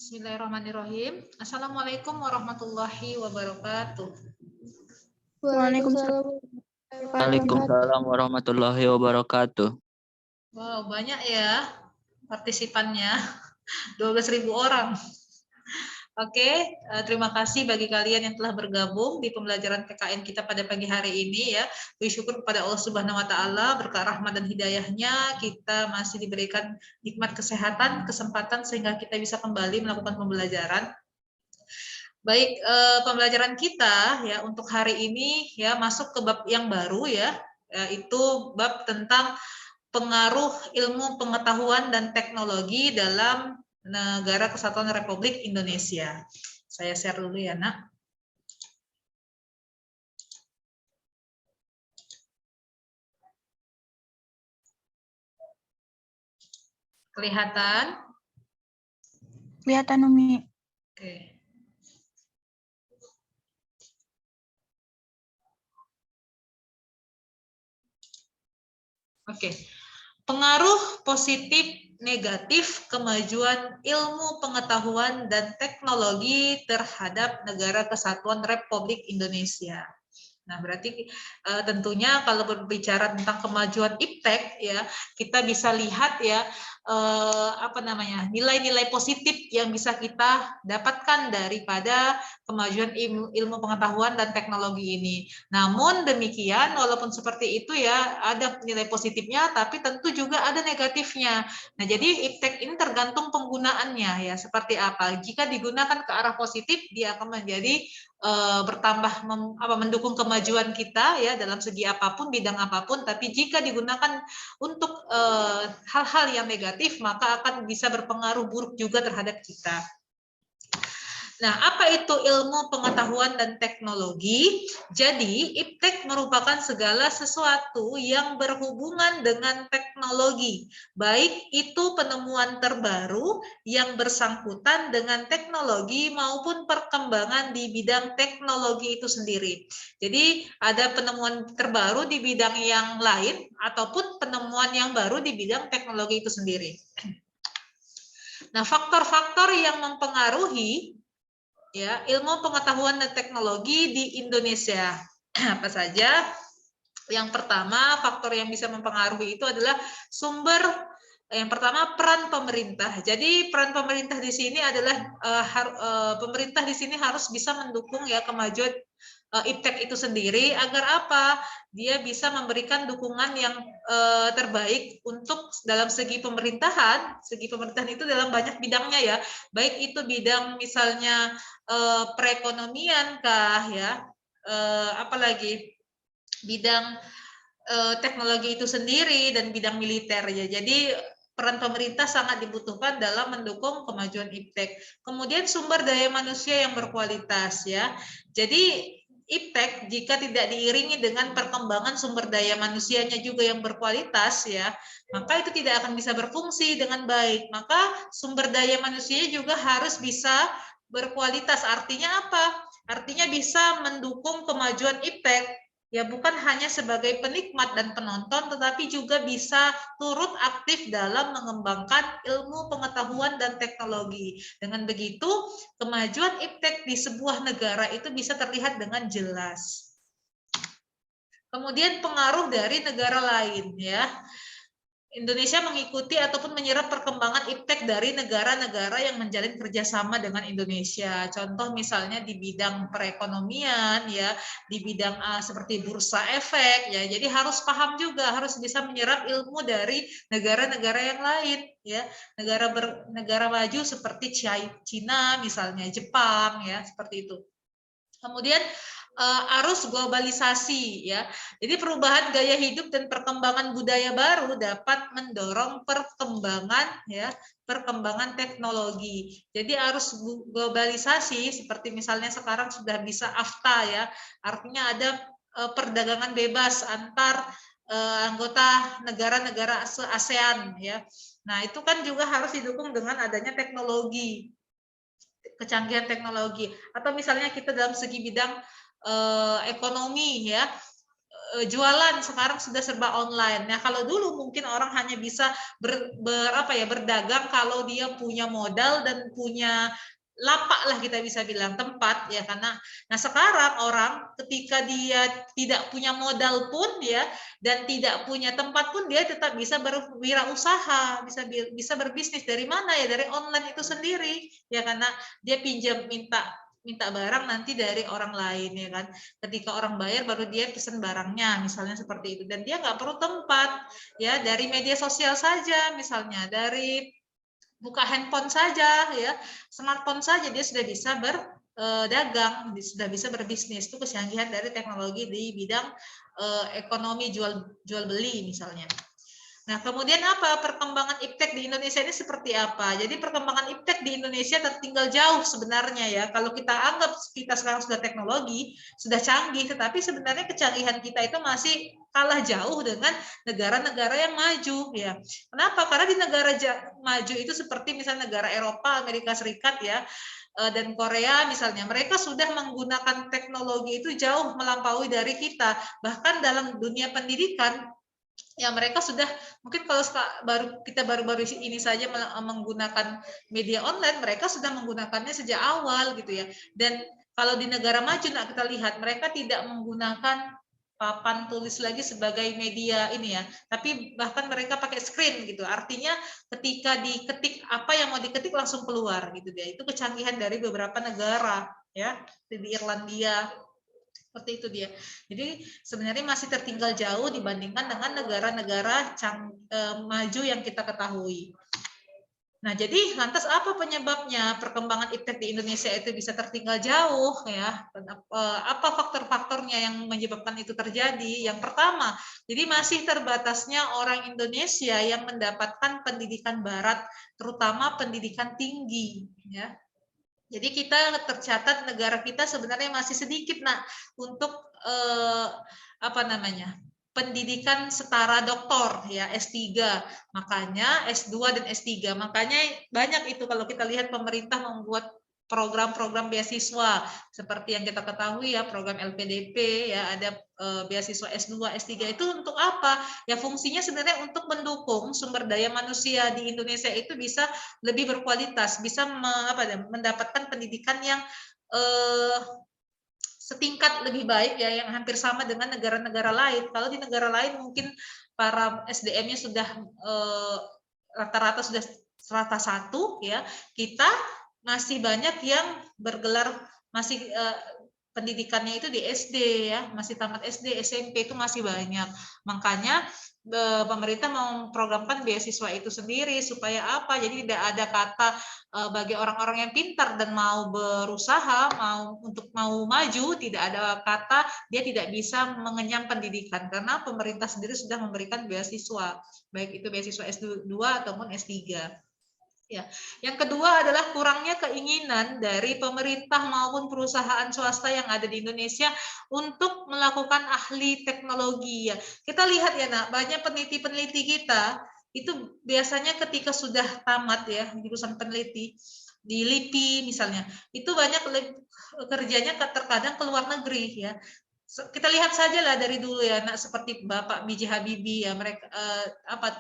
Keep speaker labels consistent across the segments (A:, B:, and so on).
A: Bismillahirrahmanirrahim. Assalamualaikum warahmatullahi wabarakatuh.
B: Waalaikumsalam.
C: Waalaikumsalam warahmatullahi wabarakatuh.
A: Wow, banyak ya partisipannya, 12.000 orang. Oke, terima kasih bagi kalian yang telah bergabung di pembelajaran PKN kita pada pagi hari ini ya. Bersyukur kepada Allah Subhanahu wa taala, berkah rahmat dan hidayahnya kita masih diberikan nikmat kesehatan, kesempatan sehingga kita bisa kembali melakukan pembelajaran. Baik, pembelajaran kita ya untuk hari ini ya masuk ke bab yang baru ya, yaitu bab tentang pengaruh ilmu pengetahuan dan teknologi dalam Negara Kesatuan Republik Indonesia. Saya share dulu ya, Nak. Kelihatan?
B: Kelihatan, Umi.
A: Oke. Oke. Pengaruh positif negatif kemajuan ilmu pengetahuan dan teknologi terhadap Negara Kesatuan Republik Indonesia. Nah, berarti tentunya kalau berbicara tentang kemajuan iptek ya, kita bisa lihat ya nilai-nilai positif yang bisa kita dapatkan daripada kemajuan ilmu pengetahuan dan teknologi ini. Namun demikian, walaupun seperti itu ya, ada nilai positifnya, tapi tentu juga ada negatifnya. Nah, jadi iptek ini tergantung penggunaannya ya, seperti apa. Jika digunakan ke arah positif, dia akan menjadi bertambah mendukung kemajuan kita ya dalam segi apapun, bidang apapun. Tapi jika digunakan untuk hal-hal yang negatif, maka akan bisa berpengaruh buruk juga terhadap kita. Nah, apa itu ilmu pengetahuan dan teknologi? Jadi, iptek merupakan segala sesuatu yang berhubungan dengan teknologi, baik itu penemuan terbaru yang bersangkutan dengan teknologi maupun perkembangan di bidang teknologi itu sendiri. Jadi, ada penemuan terbaru di bidang yang lain ataupun penemuan yang baru di bidang teknologi itu sendiri. Nah, faktor-faktor yang mempengaruhi ya, ilmu pengetahuan dan teknologi di Indonesia. Apa saja? Yang pertama, faktor yang bisa mempengaruhi itu adalah sumber. Yang pertama, peran pemerintah. Jadi peran pemerintah di sini adalah pemerintah di sini harus bisa mendukung ya kemajuan iptek itu sendiri agar apa? Dia bisa memberikan dukungan yang terbaik untuk dalam segi pemerintahan. Segi pemerintahan itu dalam banyak bidangnya ya. Baik itu bidang misalnya perekonomian kah ya, apalagi bidang teknologi itu sendiri dan bidang militer ya. Jadi peran pemerintah sangat dibutuhkan dalam mendukung kemajuan iptek. Kemudian sumber daya manusia yang berkualitas ya. Jadi iptek jika tidak diiringi dengan perkembangan sumber daya manusianya juga yang berkualitas ya, maka itu tidak akan bisa berfungsi dengan baik. Maka sumber daya manusia juga harus bisa berkualitas. Artinya apa? Artinya bisa mendukung kemajuan iptek. Ya, bukan hanya sebagai penikmat dan penonton, tetapi juga bisa turut aktif dalam mengembangkan ilmu pengetahuan dan teknologi. Dengan begitu, kemajuan iptek di sebuah negara itu bisa terlihat dengan jelas. Kemudian pengaruh dari negara lain ya. Indonesia mengikuti ataupun menyerap perkembangan iptek dari negara-negara yang menjalin kerjasama dengan Indonesia. Contoh misalnya di bidang perekonomian, ya, di bidang seperti bursa efek, ya. Jadi harus paham juga, harus bisa menyerap ilmu dari negara-negara yang lain, ya. Negara maju seperti Cina, misalnya Jepang, ya, seperti itu. Kemudian arus globalisasi ya. Jadi perubahan gaya hidup dan perkembangan budaya baru dapat mendorong perkembangan teknologi. Jadi arus globalisasi seperti misalnya sekarang sudah bisa AFTA ya. Artinya ada perdagangan bebas antar anggota negara-negara ASEAN ya. Nah, itu kan juga harus didukung dengan adanya teknologi, kecanggihan teknologi. Atau misalnya kita dalam segi bidang ekonomi ya, jualan sekarang sudah serba online. Nah, kalau dulu mungkin orang hanya bisa berdagang kalau dia punya modal dan punya lapak lah, kita bisa bilang tempat ya, karena nah sekarang orang ketika dia tidak punya modal pun ya dan tidak punya tempat pun dia tetap bisa berwirausaha, bisa berbisnis. Dari mana ya? Dari online itu sendiri ya, karena dia pinjam minta barang nanti dari orang lain ya kan. Ketika orang bayar baru dia pesan barangnya, misalnya seperti itu. Dan dia nggak perlu tempat ya, dari media sosial saja, misalnya dari buka handphone saja ya, smartphone saja dia sudah bisa berdagang, sudah bisa berbisnis. Itu kecanggihan dari teknologi di bidang ekonomi jual beli misalnya. Nah, kemudian apa perkembangan iptek di Indonesia ini seperti apa? Jadi perkembangan iptek di Indonesia tertinggal jauh sebenarnya ya. Kalau kita anggap kita sekarang sudah teknologi, sudah canggih, tetapi sebenarnya kecanggihan kita itu masih kalah jauh dengan negara-negara yang maju ya. Kenapa? Karena di negara maju itu seperti misalnya negara Eropa, Amerika Serikat ya, dan Korea misalnya, mereka sudah menggunakan teknologi itu jauh melampaui dari kita. Bahkan dalam dunia pendidikan ya, mereka sudah mungkin kalau kita baru-baru ini saja menggunakan media online, mereka sudah menggunakannya sejak awal gitu ya. Dan kalau di negara maju, nah kita lihat mereka tidak menggunakan papan tulis lagi sebagai media ini ya, tapi bahkan mereka pakai screen gitu. Artinya ketika diketik apa yang mau diketik langsung keluar gitu dia. Itu kecanggihan dari beberapa negara ya, di Irlandia. Seperti itu dia. Jadi sebenarnya masih tertinggal jauh dibandingkan dengan negara-negara maju yang kita ketahui. Nah, jadi lantas apa penyebabnya perkembangan iptek di Indonesia itu bisa tertinggal jauh ya? Apa faktor-faktornya yang menyebabkan itu terjadi? Yang pertama, jadi masih terbatasnya orang Indonesia yang mendapatkan pendidikan barat, terutama pendidikan tinggi ya. Jadi kita tercatat negara kita sebenarnya masih sedikit untuk pendidikan setara doktor ya, S3. Makanya S2 dan S3. Makanya banyak itu kalau kita lihat pemerintah membuat program-program beasiswa seperti yang kita ketahui ya, program LPDP ya, ada beasiswa S2, S3 itu untuk apa? Ya fungsinya sebenarnya untuk mendukung sumber daya manusia di Indonesia itu bisa lebih berkualitas, bisa mendapatkan pendidikan yang setingkat lebih baik ya, yang hampir sama dengan negara-negara lain. Kalau di negara lain mungkin para SDM-nya sudah rata-rata sudah strata 1 ya, kita masih banyak yang bergelar masih pendidikannya itu di SD ya, masih tamat SD, SMP itu masih banyak. Makanya pemerintah memprogramkan beasiswa itu sendiri supaya apa? Jadi tidak ada kata bagi orang-orang yang pintar dan mau berusaha, mau maju, tidak ada kata dia tidak bisa mengenyam pendidikan karena pemerintah sendiri sudah memberikan beasiswa, baik itu beasiswa S2 ataupun S3. Ya. Yang kedua adalah kurangnya keinginan dari pemerintah maupun perusahaan swasta yang ada di Indonesia untuk melakukan ahli teknologi ya. Kita lihat ya banyak peneliti-peneliti kita itu biasanya ketika sudah tamat ya jurusan peneliti di LIPI misalnya, itu banyak kerjanya terkadang ke luar negeri ya. Kita lihat saja lah dari dulu ya, seperti Bapak B.J. Habibie ya, mereka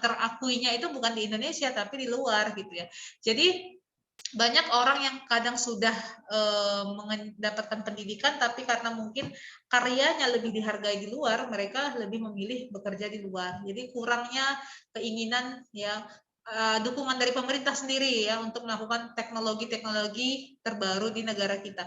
A: terakuinya itu bukan di Indonesia tapi di luar gitu ya. Jadi banyak orang yang kadang sudah mendapatkan pendidikan tapi karena mungkin karyanya lebih dihargai di luar, mereka lebih memilih bekerja di luar. Jadi kurangnya keinginan ya, dukungan dari pemerintah sendiri ya untuk melakukan teknologi-teknologi terbaru di negara kita.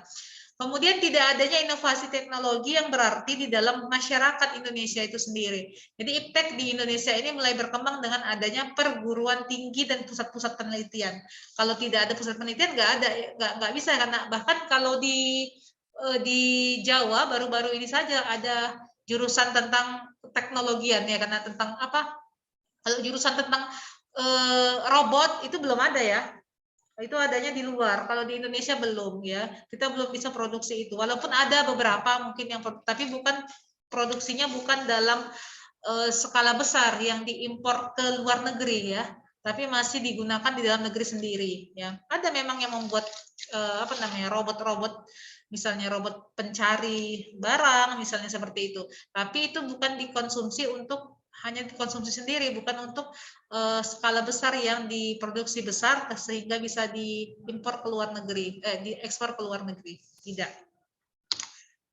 A: Kemudian tidak adanya inovasi teknologi yang berarti di dalam masyarakat Indonesia itu sendiri. Jadi iptek di Indonesia ini mulai berkembang dengan adanya perguruan tinggi dan pusat-pusat penelitian. Kalau tidak ada pusat penelitian nggak bisa, karena bahkan kalau di Jawa baru-baru ini saja ada jurusan tentang teknologian ya, karena tentang apa? Kalau jurusan tentang robot itu belum ada ya. Itu adanya di luar, kalau di Indonesia belum ya, kita belum bisa produksi itu, walaupun ada beberapa mungkin yang, tapi bukan produksinya bukan dalam skala besar yang diimpor ke luar negeri ya, tapi masih digunakan di dalam negeri sendiri. Ya, ada memang yang membuat robot-robot, misalnya robot pencari barang, misalnya seperti itu. Tapi itu bukan dikonsumsi untuk hanya dikonsumsi sendiri, bukan untuk skala besar yang diproduksi besar sehingga bisa diimpor ke luar negeri, diekspor ke luar negeri. Tidak.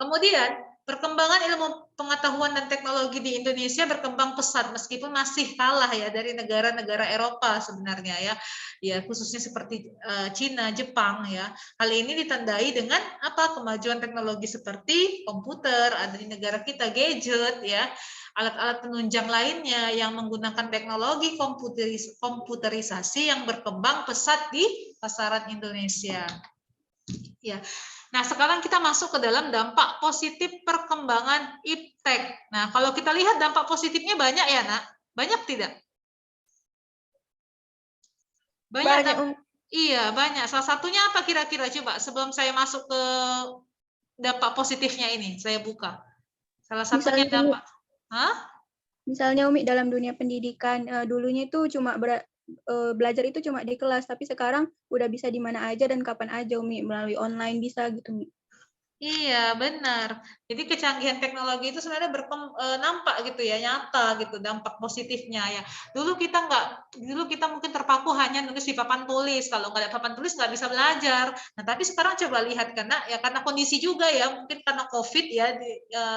A: Kemudian perkembangan ilmu pengetahuan dan teknologi di Indonesia berkembang pesat meskipun masih kalah ya dari negara-negara Eropa sebenarnya ya. Ya, khususnya seperti Cina, Jepang ya. Hal ini ditandai dengan kemajuan teknologi seperti komputer, ada di negara kita gadget ya. Alat-alat penunjang lainnya yang menggunakan teknologi komputerisasi yang berkembang pesat di pasaran Indonesia. Ya. Nah, sekarang kita masuk ke dalam dampak positif perkembangan iptek. Nah, kalau kita lihat dampak positifnya banyak ya, Nak? Banyak tidak? Banyak. Iya, banyak. Salah satunya apa kira-kira? Coba sebelum saya masuk ke dampak positifnya ini, saya buka. Salah satunya dampak.
D: Misalnya Umi dalam dunia pendidikan, dulunya itu cuma belajar itu cuma di kelas, tapi sekarang udah bisa di mana aja dan kapan aja Umi, melalui online bisa gitu Umi.
A: Iya, benar. Jadi kecanggihan teknologi itu sebenarnya nampak gitu ya, nyata gitu dampak positifnya ya. Dulu kita mungkin terpaku hanya nulis di papan tulis. Kalau nggak ada papan tulis nggak bisa belajar. Nah, tapi sekarang coba lihat karena kondisi juga ya, mungkin karena COVID ya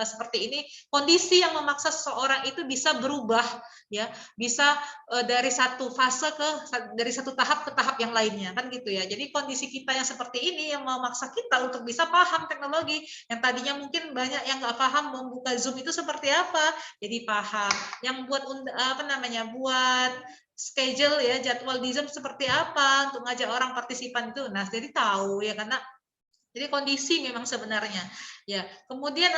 A: seperti ini, kondisi yang memaksa seseorang itu bisa berubah ya, bisa dari satu tahap ke tahap yang lainnya kan gitu ya. Jadi kondisi kita yang seperti ini yang memaksa kita untuk bisa paham teknologi. Yang tadinya mungkin banyak yang nggak paham membuka Zoom itu seperti apa, jadi paham. Yang buat buat schedule ya, jadwal di Zoom seperti apa untuk ngajak orang partisipan itu. Nah, jadi tahu ya, karena jadi kondisi memang sebenarnya ya. Kemudian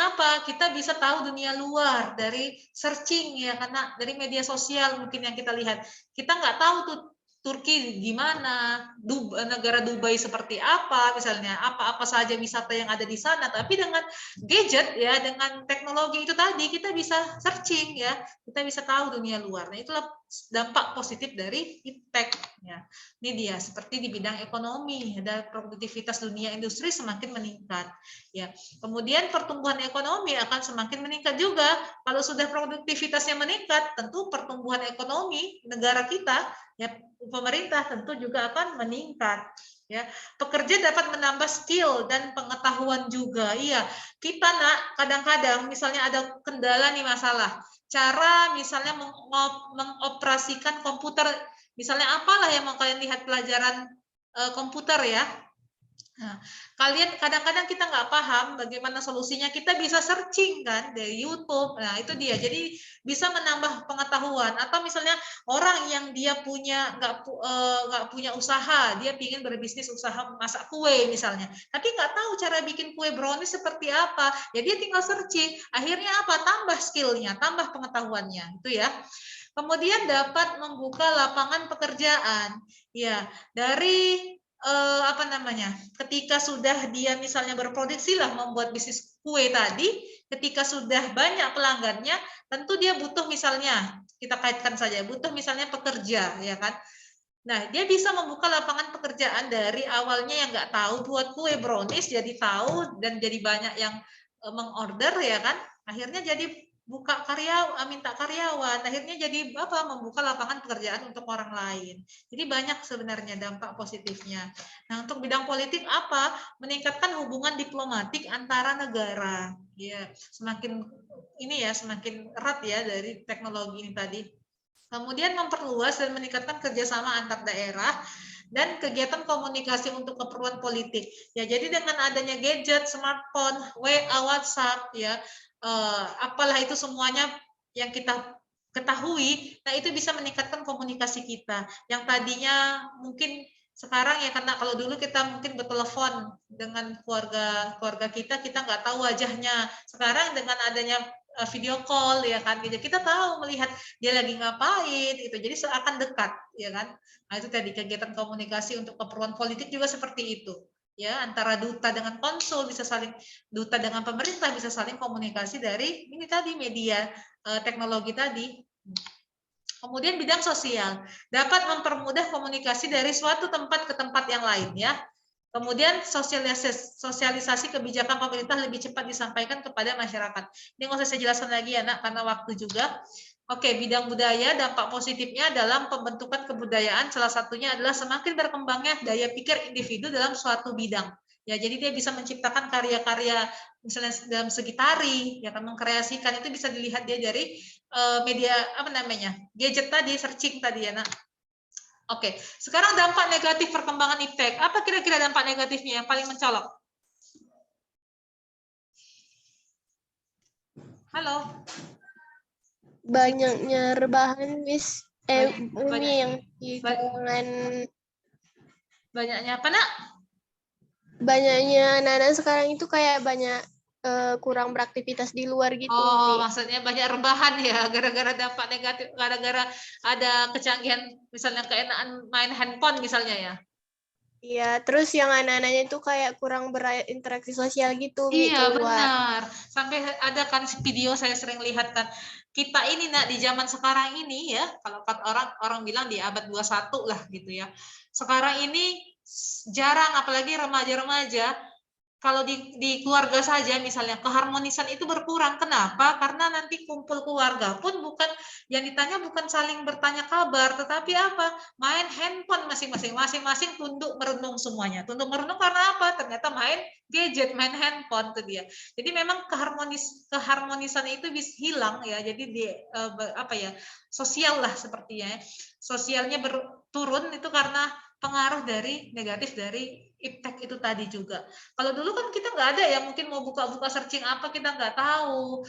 A: kita bisa tahu dunia luar dari searching ya, karena dari media sosial mungkin yang kita lihat. Kita nggak tahu tuh Turki gimana, negara Dubai seperti apa, misalnya apa-apa saja wisata yang ada di sana. Tapi dengan gadget ya, dengan teknologi itu tadi kita bisa searching ya, kita bisa tahu dunia luar. Nah, itulah dampak positif dari iptek ya. Ini dia seperti di bidang ekonomi, ada produktivitas dunia industri semakin meningkat ya. Kemudian pertumbuhan ekonomi akan semakin meningkat juga. Kalau sudah produktivitasnya meningkat, tentu pertumbuhan ekonomi negara kita ya, pemerintah tentu juga akan meningkat ya. Pekerja dapat menambah skill dan pengetahuan juga. Iya, kita kadang-kadang misalnya ada kendala nih, masalah cara misalnya mengoperasikan komputer, misalnya apalah yang mau kalian lihat pelajaran komputer ya. Nah, kadang-kadang kita nggak paham bagaimana solusinya, kita bisa searching kan dari YouTube. Nah, itu dia. Jadi bisa menambah pengetahuan. Atau misalnya orang yang dia nggak punya usaha, dia ingin berbisnis usaha masak kue misalnya, tapi nggak tahu cara bikin kue brownies seperti apa. Ya dia tinggal searching. Akhirnya tambah skillnya, tambah pengetahuannya. Itu ya. Kemudian dapat membuka lapangan pekerjaan. Ya, dari ketika sudah dia misalnya berproduksi lah, membuat bisnis kue tadi, ketika sudah banyak pelanggannya, tentu dia butuh misalnya, kita kaitkan saja, butuh misalnya pekerja ya kan. Nah, dia bisa membuka lapangan pekerjaan dari awalnya yang nggak tahu buat kue brownies, jadi tahu dan jadi banyak yang mengorder ya kan. Akhirnya jadi minta karyawan, akhirnya jadi membuka lapangan pekerjaan untuk orang lain. Jadi banyak sebenarnya dampak positifnya. Nah, untuk bidang politik meningkatkan hubungan diplomatik antara negara. Ya, semakin erat ya dari teknologi ini tadi. Kemudian memperluas dan meningkatkan kerjasama antar daerah dan kegiatan komunikasi untuk keperluan politik. Ya, jadi dengan adanya gadget, smartphone, WA, WhatsApp, ya, apalah itu semuanya yang kita ketahui, nah itu bisa meningkatkan komunikasi kita. Yang tadinya mungkin sekarang ya, karena kalau dulu kita mungkin bertelepon dengan keluarga kita nggak tahu wajahnya. Sekarang dengan adanya video call ya kan, jadi kita tahu melihat dia lagi ngapain itu, jadi seakan dekat ya kan. Nah, itu tadi kegiatan komunikasi untuk keperluan politik juga seperti itu ya, antara duta dengan konsul bisa saling, duta dengan pemerintah bisa saling komunikasi dari ini tadi media teknologi tadi. Kemudian bidang sosial, dapat mempermudah komunikasi dari suatu tempat ke tempat yang lain ya. Kemudian sosialisasi kebijakan pemerintah lebih cepat disampaikan kepada masyarakat. Ini nggak usah saya jelaskan lagi ya nak, karena waktu juga. Oke, bidang budaya, dampak positifnya dalam pembentukan kebudayaan salah satunya adalah semakin berkembangnya daya pikir individu dalam suatu bidang. Ya, jadi dia bisa menciptakan karya-karya misalnya dalam segi tari, ya kan mengkreasikan itu bisa dilihat dia dari media apa namanya? Gadget tadi, searching tadi ya, nak. Oke, sekarang dampak negatif perkembangan iptek. Apa kira-kira dampak negatifnya yang paling mencolok? Halo?
E: Banyaknya rebahan, Miss. Umi yang di
A: ba-
E: kalangan
A: banyaknya apa, nak?
E: banyaknya anak-anak sekarang itu kayak banyak kurang beraktivitas di luar gitu,
A: Oh,
E: Umi.
A: maksudnya banyak rebahan ya, gara-gara dampak negatif, gara-gara ada kecanggihan, misalnya keenaan main handphone misalnya ya.
E: Iya, terus yang anak-anaknya itu kayak kurang berinteraksi sosial gitu, Umi,
A: Iya,
E: keluar.
A: benar. Sampai ada kan video saya sering lihat kan. Kita ini nak di zaman sekarang ini ya, kalau orang bilang di abad 21 lah gitu ya. Sekarang ini jarang apalagi remaja-remaja kalau di keluarga saja misalnya keharmonisan itu berkurang. Kenapa? Karena nanti kumpul keluarga pun bukan yang ditanya bukan saling bertanya kabar, tetapi apa? Main handphone masing-masing, masing-masing tunduk merenung semuanya. Tunduk merenung karena apa? Ternyata main gadget, main handphone tuh dia. Jadi memang keharmonisan itu bisa hilang ya. Jadi di apa ya? Sosial lah sepertinya. Sosialnya turun itu karena pengaruh dari negatif dari iptek itu tadi juga. Kalau dulu kan kita nggak ada ya, mungkin mau buka-buka searching apa kita nggak tahu,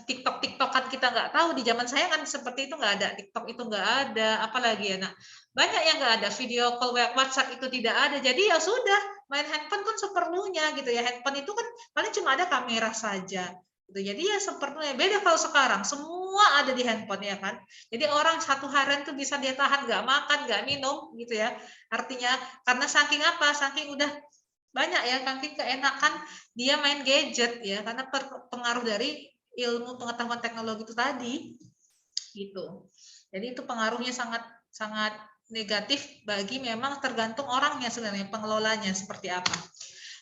A: TikTok-TikTokan kita nggak tahu. Di zaman saya kan seperti itu nggak ada, TikTok itu nggak ada, apalagi ya nak. Banyak yang nggak ada, video call WhatsApp itu tidak ada. Jadi ya sudah, main handphone kan seperlunya gitu ya. Handphone itu kan paling cuma ada kamera saja. Gitu. Jadi ya sepertinya beda kalau sekarang semua ada di handphone ya kan. Jadi orang satu harian tuh bisa dia tahan nggak makan nggak minum gitu ya. Artinya karena saking apa? Saking udah banyak ya saking keenakan dia main gadget ya karena pengaruh dari ilmu pengetahuan teknologi itu tadi gitu. Jadi itu pengaruhnya sangat sangat negatif bagi memang tergantung orangnya sebenarnya pengelolanya seperti apa.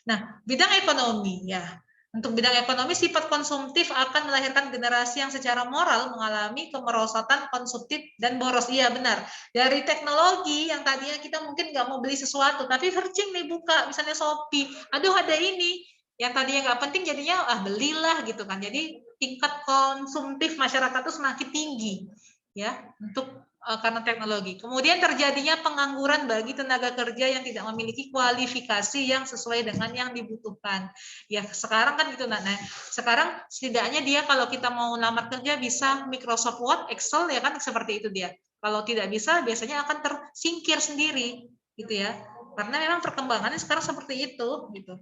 A: Nah, bidang ekonomi ya. Untuk bidang ekonomi, sifat konsumtif akan melahirkan generasi yang secara moral mengalami kemerosotan konsumtif dan boros. Iya benar. Dari teknologi yang tadinya kita mungkin nggak mau beli sesuatu, tapi searching nih buka, misalnya Shopee, aduh ada ini. Yang tadinya nggak penting jadinya belilah gitu kan. Jadi tingkat konsumtif masyarakat itu semakin tinggi ya untuk karena teknologi. Kemudian terjadinya pengangguran bagi tenaga kerja yang tidak memiliki kualifikasi yang sesuai dengan yang dibutuhkan. Ya sekarang kan gitu nah. Sekarang setidaknya dia kalau kita mau lamar kerja bisa Microsoft Word, Excel ya kan seperti itu dia. Kalau tidak bisa biasanya akan tersingkir sendiri gitu ya. Karena memang perkembangannya sekarang seperti itu gitu.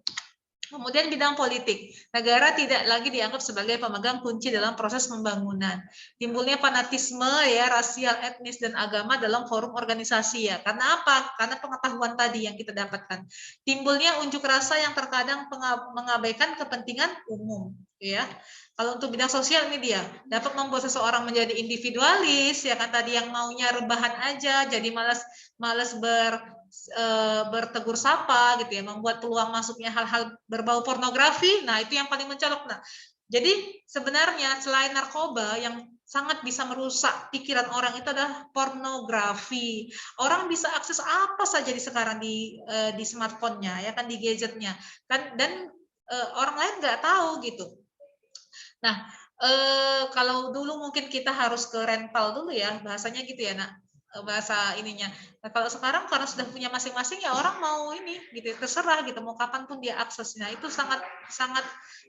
A: Kemudian bidang politik, negara tidak lagi dianggap sebagai pemegang kunci dalam proses pembangunan. Timbulnya fanatisme ya rasial, etnis dan agama dalam forum organisasi ya. Karena apa? Karena pengetahuan tadi yang kita dapatkan. Timbulnya unjuk rasa yang terkadang mengabaikan kepentingan umum ya. Kalau untuk bidang sosial ini dia dapat membuat seseorang menjadi individualis ya kan tadi yang maunya rebahan aja jadi malas bertegur sapa gitu ya, membuat peluang masuknya hal-hal berbau pornografi. Nah, itu yang paling mencolok. Nah, jadi sebenarnya selain narkoba yang sangat bisa merusak pikiran orang itu adalah pornografi. Orang bisa akses apa saja di sekarang di smartphone-nya ya kan di gadgetnya kan dan orang lain nggak tahu gitu. Nah, kalau dulu mungkin kita harus ke rental dulu ya bahasanya gitu ya nak bahasa ininya. Nah, kalau sekarang karena sudah punya masing-masing ya orang mau ini gitu terserah gitu mau kapanpun dia akses. Nah itu sangat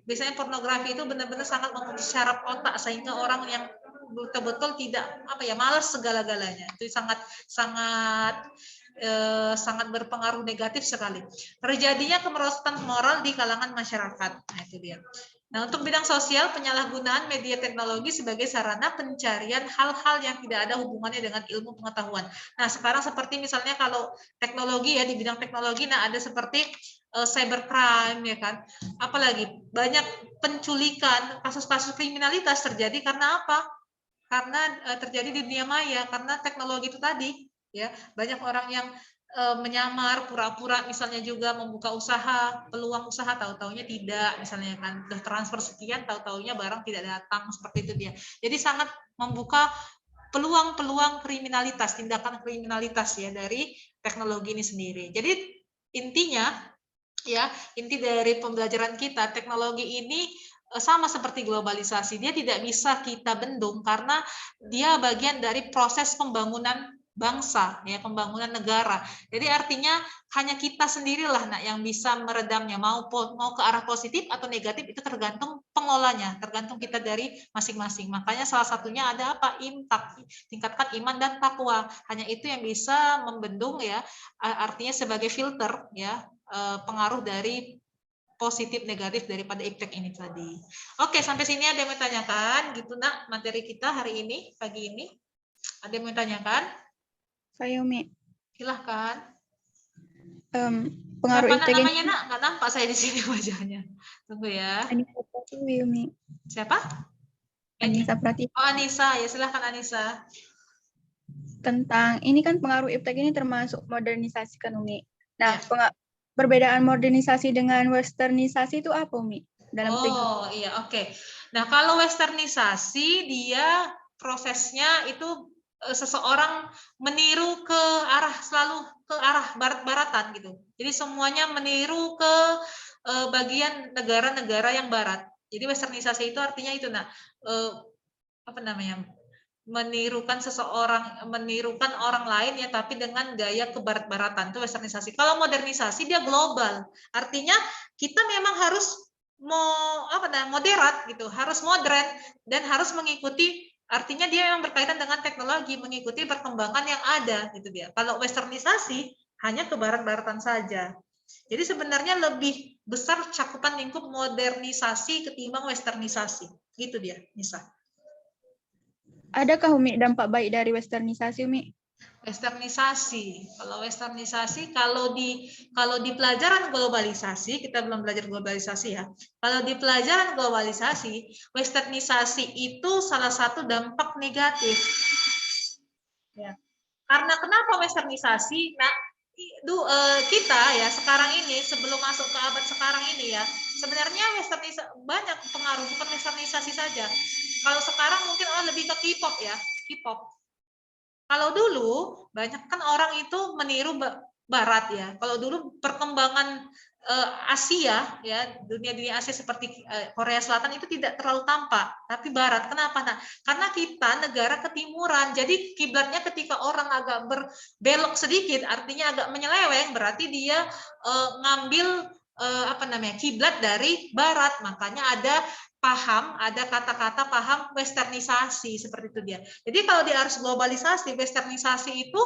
A: biasanya pornografi itu benar-benar sangat memutus syaraf otak sehingga orang yang betul-betul tidak apa ya malas segala-galanya itu sangat berpengaruh negatif sekali. Terjadinya kemerosotan moral di kalangan masyarakat. Nah itu dia. Nah, untuk bidang sosial, penyalahgunaan media teknologi sebagai sarana pencarian hal-hal yang tidak ada hubungannya dengan ilmu pengetahuan. Nah, sekarang seperti misalnya kalau teknologi ya, di bidang teknologi, nah ada seperti cybercrime, ya kan. Apalagi banyak penculikan, kasus-kasus kriminalitas terjadi karena apa? karena terjadi di dunia maya, karena teknologi itu tadi, ya banyak orang yang menyamar, pura-pura misalnya juga membuka usaha, peluang usaha, tahu-taunya tidak, misalnya kan udah transfer sekian, tahu-taunya barang tidak datang, seperti itu dia. Jadi sangat membuka peluang-peluang kriminalitas, tindakan kriminalitas ya dari teknologi ini sendiri. Jadi intinya ya, inti dari pembelajaran kita, teknologi ini sama seperti globalisasi, dia tidak bisa kita bendung karena dia bagian dari proses pembangunan bangsa, ya pembangunan negara. Jadi artinya hanya kita sendirilah nak yang bisa meredamnya, mau ke arah positif atau negatif itu tergantung pengelolanya, tergantung kita dari masing-masing. Makanya salah satunya ada apa? Imtak, tingkatkan iman dan takwa. Hanya itu yang bisa membendung ya, artinya sebagai filter ya pengaruh dari positif negatif daripada iptek ini tadi. Oke, sampai sini ada yang mau tanyakan gitu nak materi kita hari ini pagi ini? Ada yang mau tanyakan?
D: Saya Umi.
A: Silahkan.
D: Pengaruh
A: Siapa nak
D: iptek
A: namanya
D: ini
A: nak? Nggak nampak saya di sini wajahnya. Tunggu ya.
D: Anissa Pratiwi Umi.
A: Siapa?
D: Anissa Pratiwi.
A: Oh Anissa, ya silahkan Anissa.
D: Tentang ini kan pengaruh iptek ini termasuk modernisasi kan Umi. Nah,
A: Ya.
D: perbedaan modernisasi dengan westernisasi itu apa Umi? Dalam segi
A: Iya, oke. Nah, kalau westernisasi dia prosesnya itu seseorang meniru selalu ke arah barat-baratan gitu. Jadi semuanya meniru ke bagian negara-negara yang barat. Jadi westernisasi itu artinya itu apa namanya? Menirukan orang lain ya tapi dengan gaya kebarat-baratan itu westernisasi. Kalau modernisasi dia global. Artinya kita memang harus moderat gitu, harus modern dan harus mengikuti, artinya dia yang berkaitan dengan teknologi, mengikuti perkembangan yang ada gitu dia. Kalau westernisasi hanya ke barat-baratan saja. Jadi sebenarnya lebih besar cakupan lingkup modernisasi ketimbang westernisasi. Gitu dia, Nisa.
D: Adakah Umi dampak baik dari westernisasi Umi?
A: Westernisasi. Kalau di pelajaran globalisasi, kita belum belajar globalisasi ya. Kalau di pelajaran globalisasi, westernisasi itu salah satu dampak negatif. Ya. Karena kenapa westernisasi? Nah, kita ya sekarang ini sebelum masuk ke abad sekarang ini ya, sebenarnya westernisasi banyak pengaruh, bukan westernisasi saja. Kalau sekarang mungkin orang lebih ke K-pop ya, K-pop. Kalau dulu banyak kan orang itu meniru barat ya. Kalau dulu perkembangan Asia ya, dunia Asia seperti Korea Selatan itu tidak terlalu tampak, tapi barat. Kenapa? Nah, karena kita negara ketimuran. Jadi kiblatnya ketika orang agak berbelok sedikit, artinya agak menyeleweng, berarti dia ngambil kiblat dari barat. Makanya ada kata-kata paham westernisasi seperti itu dia. Jadi kalau di arus globalisasi, westernisasi itu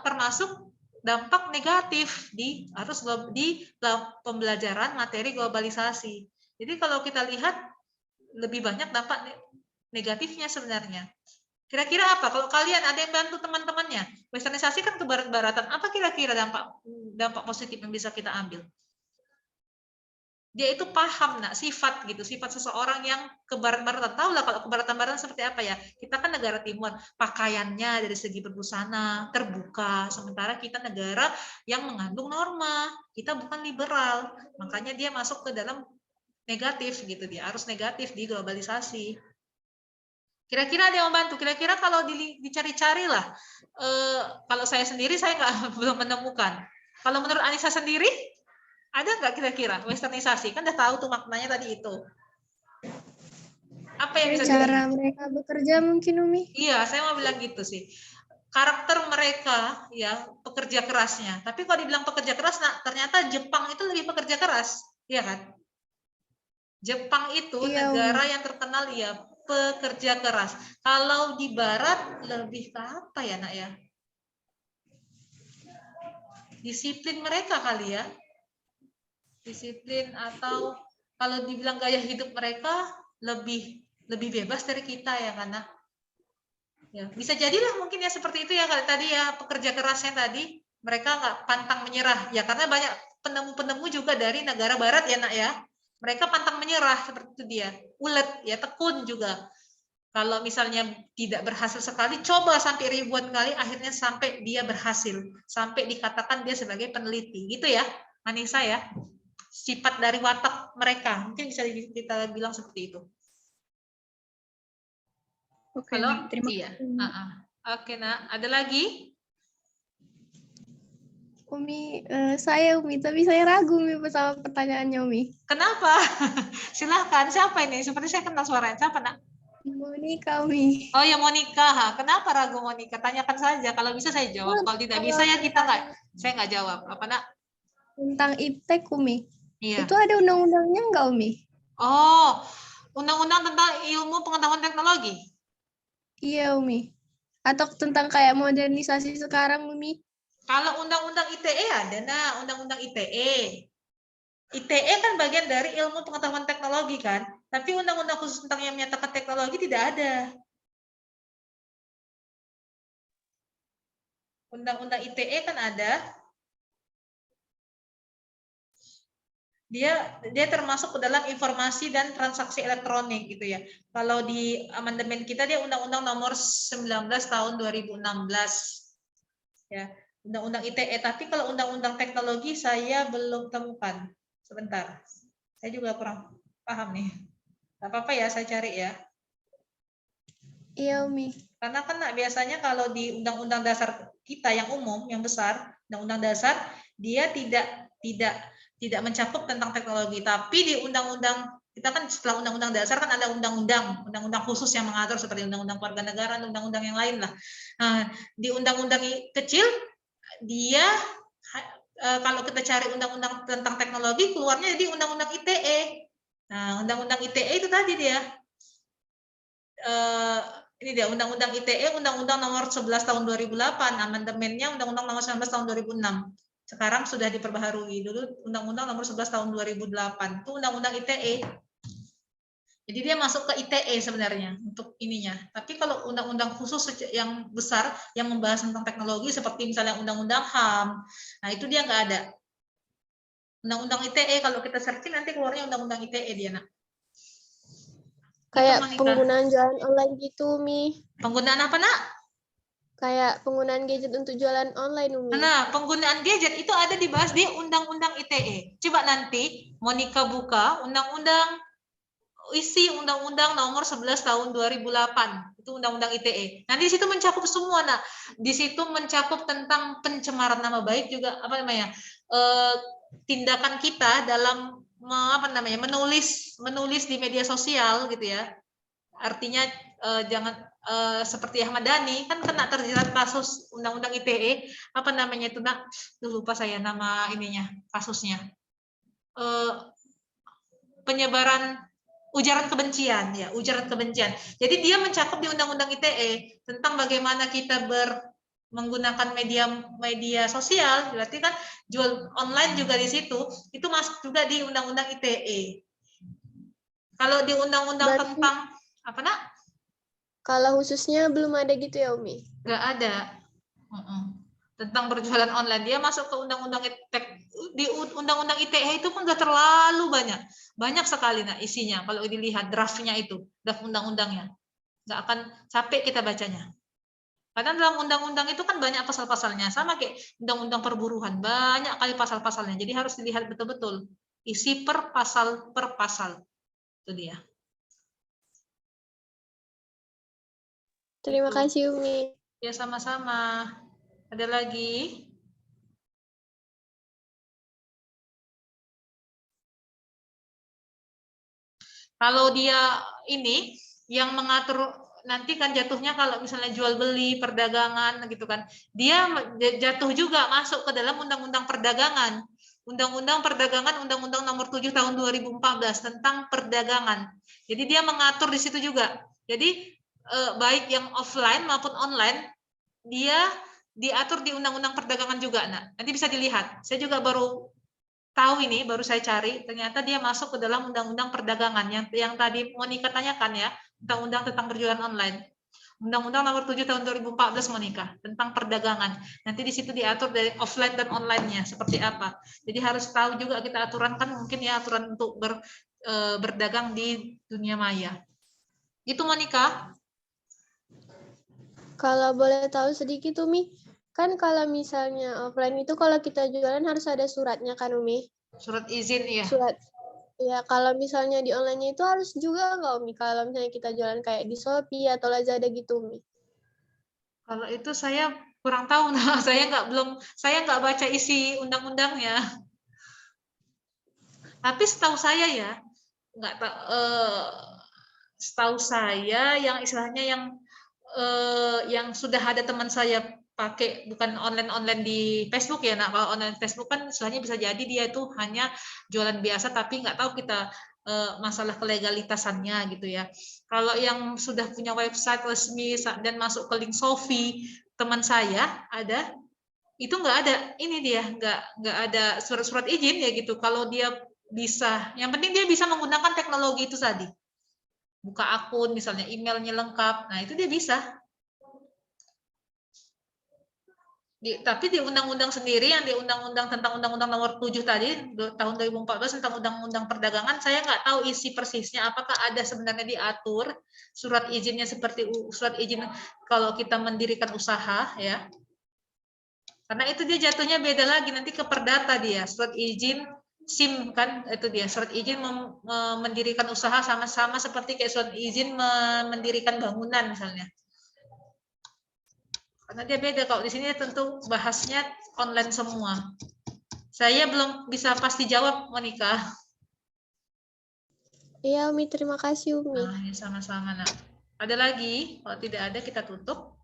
A: termasuk dampak negatif di pembelajaran materi globalisasi. Jadi kalau kita lihat lebih banyak dampak negatifnya sebenarnya. Kira-kira apa? Kalau kalian ada yang bantu teman-temannya, westernisasi kan ke barat-baratan. Apa kira-kira dampak positif yang bisa kita ambil? Dia itu paham sifat seseorang yang ke barat-baratan. Tahu lah kalau ke baratan-baratan seperti apa ya, kita kan negara timur, pakaiannya dari segi berbusana terbuka, sementara kita negara yang mengandung norma, kita bukan liberal, makanya dia masuk ke dalam negatif gitu, dia harus negatif di globalisasi. Kira-kira ada yang membantu, kira-kira kalau dicari-cari lah, kalau saya sendiri saya belum menemukan. Kalau menurut Anissa sendiri ada nggak kira-kira westernisasi? Kan udah tahu tuh maknanya tadi itu. Apa yang bisa
E: cara mereka bekerja mungkin Umi?
A: Iya, saya mau bilang gitu sih. Karakter mereka ya pekerja kerasnya. Tapi kalau dibilang pekerja keras, ternyata Jepang itu lebih pekerja keras, ya kan? Jepang itu negara yang terkenal ya pekerja keras. Kalau di Barat lebih ke apa ya nak ya? Disiplin mereka kali ya. Disiplin atau kalau dibilang gaya hidup mereka lebih bebas dari kita ya karena ya bisa jadilah mungkin ya seperti itu ya kalau tadi ya pekerja kerasnya tadi mereka nggak pantang menyerah ya karena banyak penemu-penemu juga dari negara barat ya nak ya mereka pantang menyerah seperti itu dia ulet ya tekun juga Kalau misalnya tidak berhasil sekali, coba sampai ribuan kali, akhirnya sampai dia berhasil. Sampai dikatakan dia sebagai peneliti. Gitu ya, Anissa ya. Sifat dari watak mereka. Mungkin bisa kita bilang seperti itu.
D: Oke,
A: Halo?
D: Umi. Terima
A: Iya.
D: kasih.
A: Oke, nah. Ada lagi?
E: Umi, saya Umi, tapi saya ragu Umi sama pertanyaannya Umi.
A: Kenapa? Silahkan. Siapa ini? Seperti saya kenal suaranya. Siapa, nak?
E: Monika Umi.
A: Oh ya, Monika. Kenapa ragu, Monika? Tanyakan saja. Kalau bisa saya jawab. Kalau tidak bisa ya saya nggak jawab. Apa, nak?
E: Tentang iptek Umi.
A: Iya.
E: Itu ada undang-undangnya nggak Umi?
A: Oh, undang-undang tentang ilmu pengetahuan teknologi.
E: Iya Umi. Atau tentang kayak modernisasi sekarang Umi?
A: Kalau undang-undang ITE ada, nah, undang-undang ITE. ITE kan bagian dari ilmu pengetahuan teknologi kan, tapi undang-undang khusus tentang yang menyatakan teknologi tidak ada. Undang-undang ITE kan ada. Dia termasuk ke dalam informasi dan transaksi elektronik gitu ya. Kalau di amandemen kita dia Undang-Undang Nomor 19 tahun 2016. Ya, Undang-Undang ITE. Tapi kalau Undang-Undang Teknologi saya belum temukan. Sebentar, saya juga kurang paham nih. Gak apa-apa ya, saya cari ya.
E: Iya Umi.
A: Karena kan biasanya kalau di Undang-Undang Dasar kita yang umum, yang besar, Undang-Undang Dasar, dia tidak mencakup tentang teknologi. Tapi di Undang-Undang kita kan setelah Undang-Undang Dasar kan ada undang-undang khusus yang mengatur seperti Undang-Undang Kewarganegaraan, undang-undang yang lain lah. Nah, di undang-undang kecil dia kalau kita cari undang-undang tentang teknologi keluarnya di undang-undang ITE. Nah, undang-undang ITE itu tadi dia. Ini dia undang-undang ITE, undang-undang nomor 11 tahun 2008, amandemennya undang-undang nomor 19 tahun 2006. Sekarang sudah diperbaharui. Dulu undang-undang nomor 11 tahun 2008 itu undang-undang ITE. Jadi dia masuk ke ITE sebenarnya untuk ininya. Tapi kalau undang-undang khusus yang besar yang membahas tentang teknologi seperti misalnya undang-undang HAM, nah itu dia nggak ada. Undang-undang ITE kalau kita searching nanti keluarnya undang-undang ITE dia, nak.
E: Kayak penggunaan jualan online gitu Umi.
A: Penggunaan apa, nak?
E: Kayak penggunaan gadget untuk jualan online Umi.
A: Nah, penggunaan gadget itu ada dibahas di Undang-Undang ITE. Coba nanti Monika buka Undang-Undang Undang-Undang nomor 11 tahun 2008. Itu Undang-Undang ITE. Nanti di situ mencakup semua, nah. Di situ mencakup tentang pencemaran nama baik juga apa namanya? Tindakan kita dalam menulis di media sosial gitu ya. Artinya jangan seperti Ahmad Dhani kan kena terjerat kasus Undang-Undang ITE apa namanya itu, nak, lupa saya nama ininya kasusnya, penyebaran ujaran kebencian ya, ujaran kebencian. Jadi dia mencakup di Undang-Undang ITE tentang bagaimana kita menggunakan media sosial, berarti kan jual online juga di situ, itu masuk juga di Undang-Undang ITE. Kalau di Undang-Undang tentang apa, nak?
E: Kalau khususnya belum ada gitu ya Umi?
A: Nggak ada. Tentang berjualan online dia masuk ke Undang-Undang di Undang-Undang ITE itu pun nggak terlalu banyak sekali, nah, isinya. Kalau dilihat draftnya itu, draft undang-undangnya, nggak akan capek kita bacanya. Karena dalam undang-undang itu kan banyak pasal-pasalnya, sama kayak undang-undang perburuan, banyak kali pasal-pasalnya. Jadi harus dilihat betul-betul isi per pasal. Itu dia.
E: Terima kasih Umi.
A: Ya, sama-sama. Ada lagi? Kalau dia ini yang mengatur nanti kan jatuhnya kalau misalnya jual beli perdagangan gitu kan, dia jatuh juga masuk ke dalam undang-undang perdagangan. Undang-undang perdagangan, Undang-Undang nomor 7 tahun 2014 tentang perdagangan. Jadi dia mengatur di situ juga. Jadi baik yang offline maupun online dia diatur di Undang-Undang perdagangan juga. Nah, nanti bisa dilihat. Saya juga baru tahu ini, baru saya cari, ternyata dia masuk ke dalam Undang-Undang perdagangan yang tadi Monika tanyakan ya, Undang-Undang tentang berjualan online. Undang-Undang nomor 7 tahun 2014 Monika tentang perdagangan. Nanti di situ diatur dari offline dan online-nya seperti apa. Jadi harus tahu juga kita aturan kan mungkin ya aturan untuk berdagang di dunia maya. Itu Monika.
E: Kalau boleh tahu sedikit Umi, kan kalau misalnya offline itu kalau kita jualan harus ada suratnya kan Umi?
A: Surat izin ya.
E: Surat. Ya, kalau misalnya di online itu harus juga nggak Umi? Kalau misalnya kita jualan kayak di Shopee atau Lazada gitu Umi?
A: Kalau itu saya kurang tahu, nah saya nggak baca isi undang-undangnya. Tapi setahu saya ya, nggak tahu. Setahu saya yang istilahnya yang sudah ada teman saya pakai bukan online di Facebook ya. Nah kalau online Facebook kan istilahnya bisa jadi dia itu hanya jualan biasa tapi nggak tahu kita masalah kelegalitasannya gitu ya. Kalau yang sudah punya website resmi dan masuk ke link Shopee teman saya ada itu nggak ada ini dia nggak ada surat-surat izin ya gitu. Kalau dia bisa, yang penting dia bisa menggunakan teknologi itu tadi. Buka akun, misalnya emailnya lengkap, nah itu dia bisa. Tapi di undang-undang sendiri, yang di undang-undang tentang undang-undang nomor 7 tadi, tahun 2014 tentang undang-undang perdagangan, saya nggak tahu isi persisnya, apakah ada sebenarnya diatur surat izinnya seperti surat izin kalau kita mendirikan usaha, ya. Karena itu dia jatuhnya beda lagi, nanti ke perdata dia, surat izin SIM kan itu dia surat izin mendirikan usaha sama-sama seperti kayak surat izin mendirikan bangunan misalnya. Karena dia beda, kalau di sini tentu bahasnya online semua. Saya belum bisa pasti jawab, Monica.
E: Iya Umi, terima kasih Umi.
A: Nah, ya sama-sama nak. Ada lagi? Kalau tidak ada kita tutup.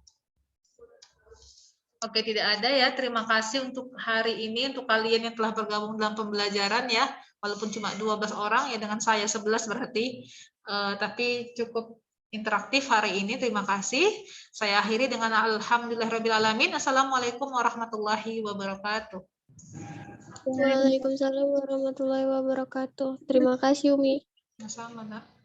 A: Oke, tidak ada ya. Terima kasih untuk hari ini, untuk kalian yang telah bergabung dalam pembelajaran ya. Walaupun cuma 12 orang ya, dengan saya 11 berarti. Tapi cukup interaktif hari ini. Terima kasih. Saya akhiri dengan alhamdulillahirrahmanirrahim. Assalamualaikum warahmatullahi wabarakatuh.
E: Waalaikumsalam warahmatullahi wabarakatuh. Terima kasih Umi.
A: Sama nak.